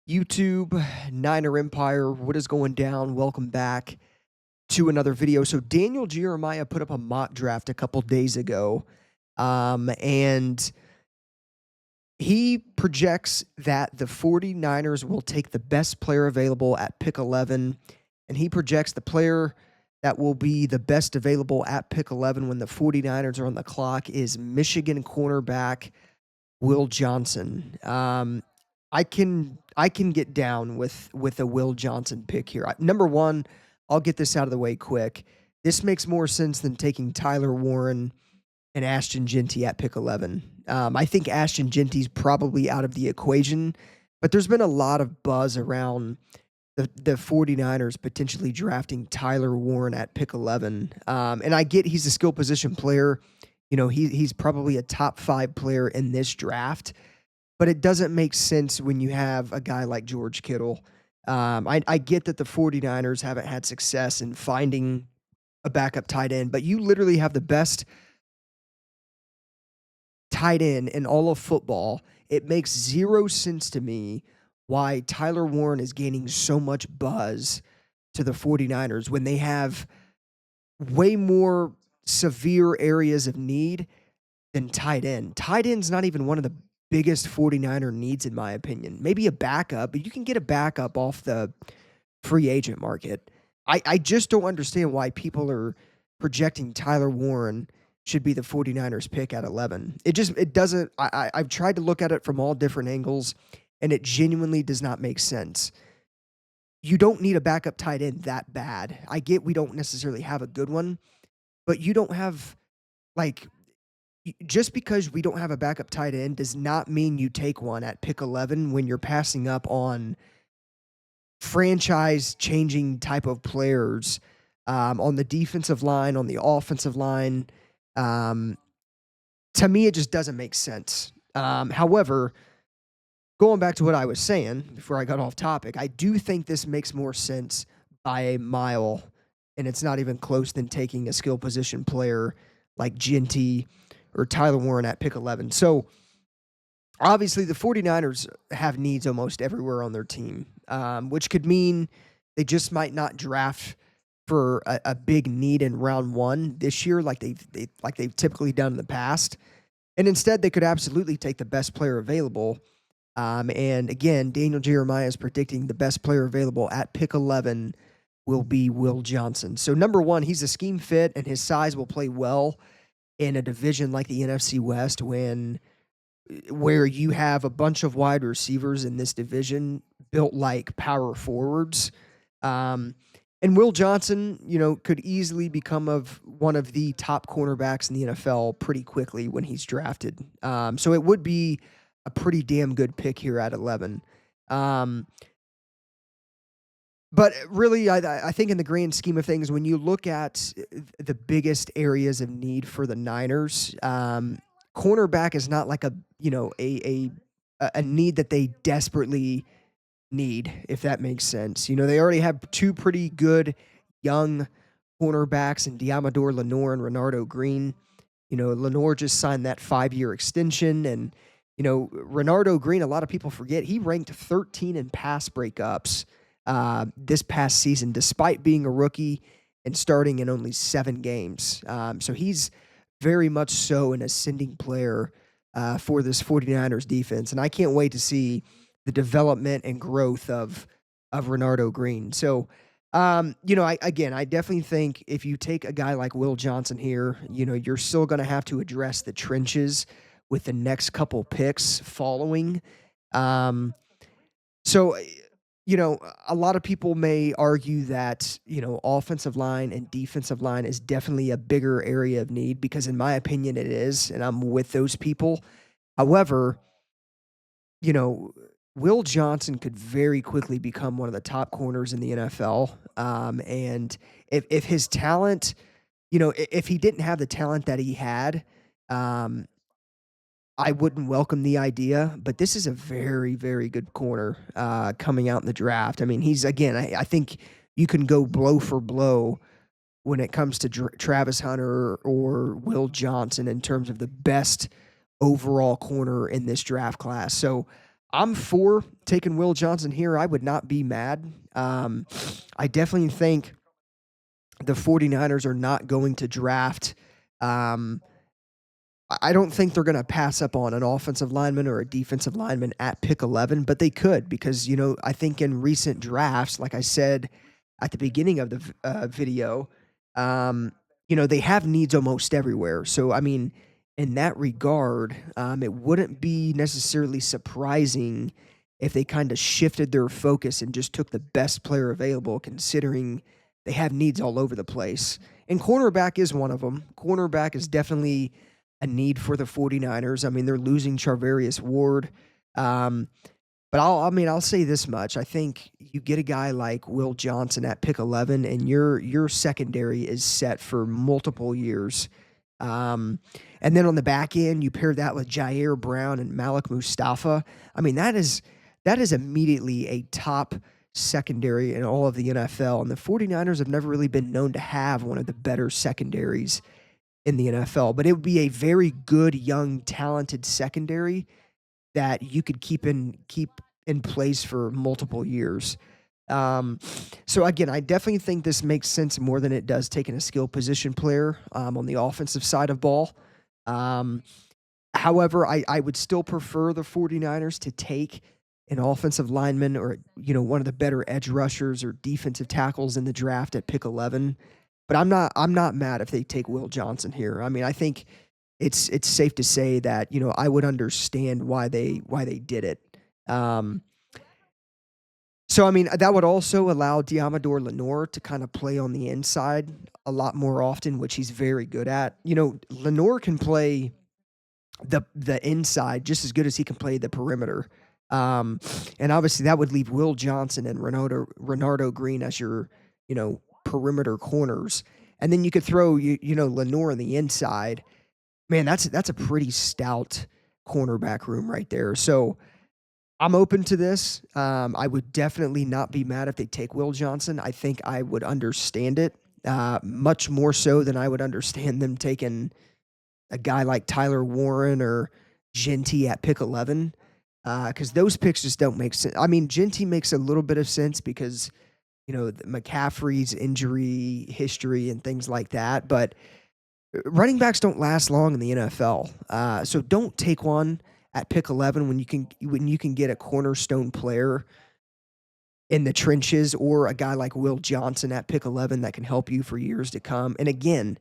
YouTube, Niner Empire, what is going down? Welcome back to another video. So Daniel Jeremiah put up a mock draft a couple days ago, and he projects that the 49ers will take the best player available at pick 11, and he projects the player that will be the best available at pick 11 when the 49ers are on the clock is Michigan cornerback Will Johnson. I can get down with a Will Johnson pick here. Number one, I'll get this out of the way quick. This makes more sense than taking Tyler Warren and Ashton Jeanty at pick 11. I think Ashton Jeanty's probably out of the equation, but there's been a lot of buzz around the 49ers potentially drafting Tyler Warren at pick 11. And I get he's a skill position player. You know, he's probably a top 5 player in this draft, but it doesn't make sense when you have a guy like George Kittle. I get that the 49ers haven't had success in finding a backup tight end, but you literally have the best tight end in all of football. It makes zero sense to me why Tyler Warren is gaining so much buzz to the 49ers when they have way more severe areas of need than tight end. Tight end's not even one of the biggest 49er needs, in my opinion. Maybe a backup, but you can get a backup off the free agent market. I just don't understand why people are projecting Tyler Warren should be the 49ers pick at 11. It doesn't, I've tried to look at it from all different angles, and it genuinely does not make sense. You don't need a backup tight end that bad. I get we don't necessarily have a good one, but you don't have, like, just because we don't have a backup tight end does not mean you take one at pick 11 when you're passing up on franchise changing type of players on the defensive line, on the offensive line. To me, it just doesn't make sense. However, going back to what I was saying before I got off topic, I do think this makes more sense by a mile, and it's not even close, than taking a skill position player like Jeanty or Tyler Warren at pick 11. So obviously the 49ers have needs almost everywhere on their team, which could mean they just might not draft for a big need in round one this year like they've typically done in the past. And instead, they could absolutely take the best player available. And again, Daniel Jeremiah is predicting the best player available at pick 11 will be Will Johnson. So number one, he's a scheme fit, and his size will play well in a division like the NFC West where you have a bunch of wide receivers in this division built like power forwards. And Will Johnson, could easily become one of the top cornerbacks in the NFL pretty quickly when he's drafted. So it would be a pretty damn good pick here at 11. But really, I think in the grand scheme of things, when you look at the biggest areas of need for the Niners, cornerback is not like a need that they desperately need, if that makes sense. They already have two pretty good young cornerbacks in Diamador Lenore and Renardo Green. Lenore just signed that 5-year extension, and Renardo Green, a lot of people forget, he ranked 13 in pass breakups this past season, despite being a rookie and starting in only 7 games. So he's very much so an ascending player for this 49ers defense, and I can't wait to see the development and growth of Renardo Green. So, I definitely think if you take a guy like Will Johnson here, you're still going to have to address the trenches with the next couple picks following. So, a lot of people may argue that, offensive line and defensive line is definitely a bigger area of need, because in my opinion it is, and I'm with those people. However, Will Johnson could very quickly become one of the top corners in the NFL. And if his talent, if he didn't have the talent that he had, I wouldn't welcome the idea, but this is a very, very good corner coming out in the draft. I mean, I think you can go blow for blow when it comes to Travis Hunter or Will Johnson in terms of the best overall corner in this draft class. So I'm for taking Will Johnson here. I would not be mad. I definitely think the 49ers are not going to draft. Um, I don't think they're going to pass up on an offensive lineman or a defensive lineman at pick 11, but they could because, I think in recent drafts, like I said at the beginning of the video, um, they have needs almost everywhere. So, I mean, in that regard, it wouldn't be necessarily surprising if they kind of shifted their focus and just took the best player available, considering they have needs all over the place. And cornerback is one of them. Cornerback is definitely a need for the 49ers. I mean, they're losing Charvarius Ward. Um, but I'll say this much. I think you get a guy like Will Johnson at pick 11 and your secondary is set for multiple years. And then on the back end, you pair that with Jair Brown and Malik Mustafa. I mean, that is immediately a top secondary in all of the NFL. And the 49ers have never really been known to have one of the better secondaries in the NFL, but it would be a very good, young, talented secondary that you could keep in place for multiple years. So again, I definitely think this makes sense more than it does taking a skill position player on the offensive side of ball. However, I would still prefer the 49ers to take an offensive lineman or one of the better edge rushers or defensive tackles in the draft at pick 11. But I'm not mad if they take Will Johnson here. I mean, I think it's safe to say that I would understand why they did it. So I mean that would also allow Diamador Lenore to kind of play on the inside a lot more often, which he's very good at. Lenore can play the inside just as good as he can play the perimeter. And obviously that would leave Will Johnson and Renardo Green as your perimeter corners, and then you could throw Lenore on the inside. Man, that's a pretty stout cornerback room right there. So I'm open to this. I would definitely not be mad if they take Will Johnson. I think I would understand it much more so than I would understand them taking a guy like Tyler Warren or Genty at pick 11, because those picks just don't make sense. I mean, Genty makes a little bit of sense because McCaffrey's injury history and things like that, but running backs don't last long in the NFL. So don't take one at pick 11 when you can get a cornerstone player in the trenches or a guy like Will Johnson at pick 11 that can help you for years to come. And again,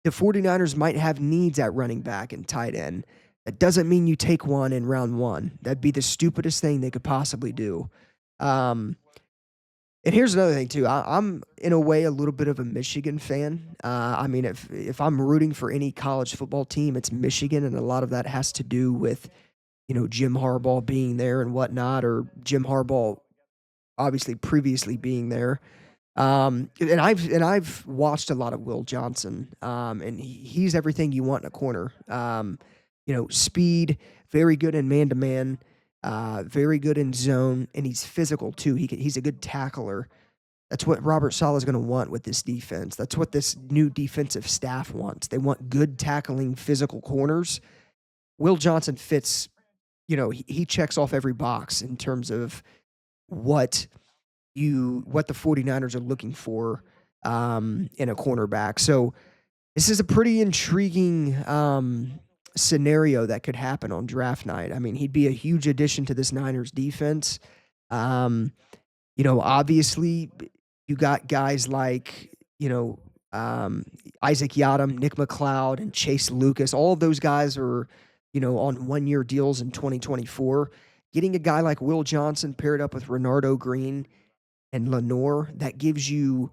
the 49ers might have needs at running back and tight end. That doesn't mean you take one in round one. That'd be the stupidest thing they could possibly do. And here's another thing too. I'm in a way a little bit of a Michigan fan. I mean, if I'm rooting for any college football team, it's Michigan, and a lot of that has to do with Jim Harbaugh being there and whatnot, or Jim Harbaugh obviously previously being there. And I've watched a lot of Will Johnson, and he's everything you want in a corner. Speed, very good in man to man. Very good in zone, and he's physical too. He's a good tackler. That's what Robert Saleh is going to want with this defense. That's what this new defensive staff wants. They want good tackling, physical corners. Will Johnson fits. He checks off every box in terms of what the 49ers are looking for in a cornerback. So this is a pretty intriguing scenario that could happen on draft night. I mean, he'd be a huge addition to this Niners defense. Obviously you got guys like, Isaac Yiadom, Nick McLeod, and Chase Lucas. All of those guys are, on 1-year deals in 2024. Getting a guy like Will Johnson paired up with Renardo Green and Lenore, that gives you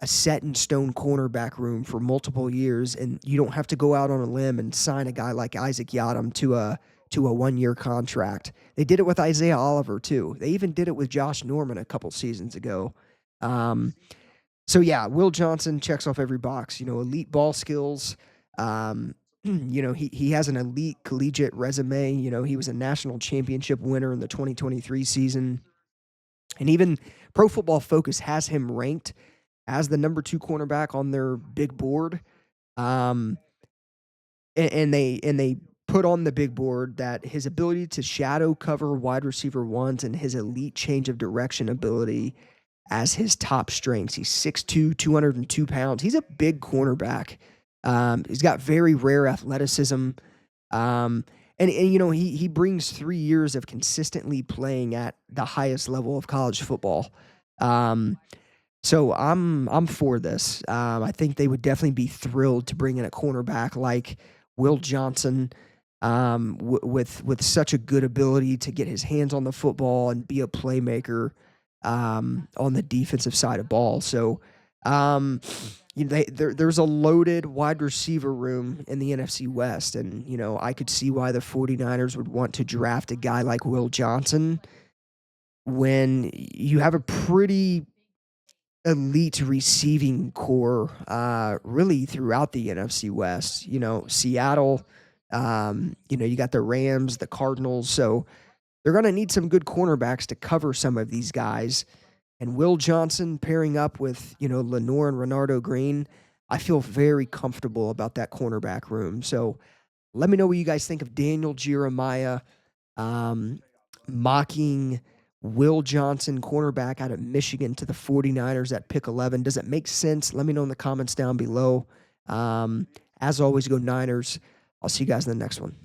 a set-in-stone cornerback room for multiple years, and you don't have to go out on a limb and sign a guy like Isaac Yiadom to a 1-year contract. They did it with Isaiah Oliver, too. They even did it with Josh Norman a couple seasons ago. So, yeah, Will Johnson checks off every box. Elite ball skills. He has an elite collegiate resume. He was a national championship winner in the 2023 season. And even Pro Football Focus has him ranked as the number 2 cornerback on their big board. And they put on the big board that his ability to shadow cover wide receiver ones and his elite change of direction ability as his top strengths. He's 6'2", 202 pounds. He's a big cornerback. He's got very rare athleticism. And you know, he brings 3 years of consistently playing at the highest level of college football. So I'm for this. I think they would definitely be thrilled to bring in a cornerback like Will Johnson, with such a good ability to get his hands on the football and be a playmaker on the defensive side of ball. So, you know, there's a loaded wide receiver room in the NFC West, and you know, I could see why the 49ers would want to draft a guy like Will Johnson when you have a pretty elite receiving core, really throughout the NFC West. You know, Seattle, you know, you got the Rams, the Cardinals. So they're going to need some good cornerbacks to cover some of these guys. And Will Johnson pairing up with, you know, Lenore and Renardo Green, I feel very comfortable about that cornerback room. So let me know what you guys think of Daniel Jeremiah mocking Will Johnson, cornerback out of Michigan, to the 49ers at pick 11. Does it make sense? Let me know in the comments down below. As always, go Niners. I'll see you guys in the next one.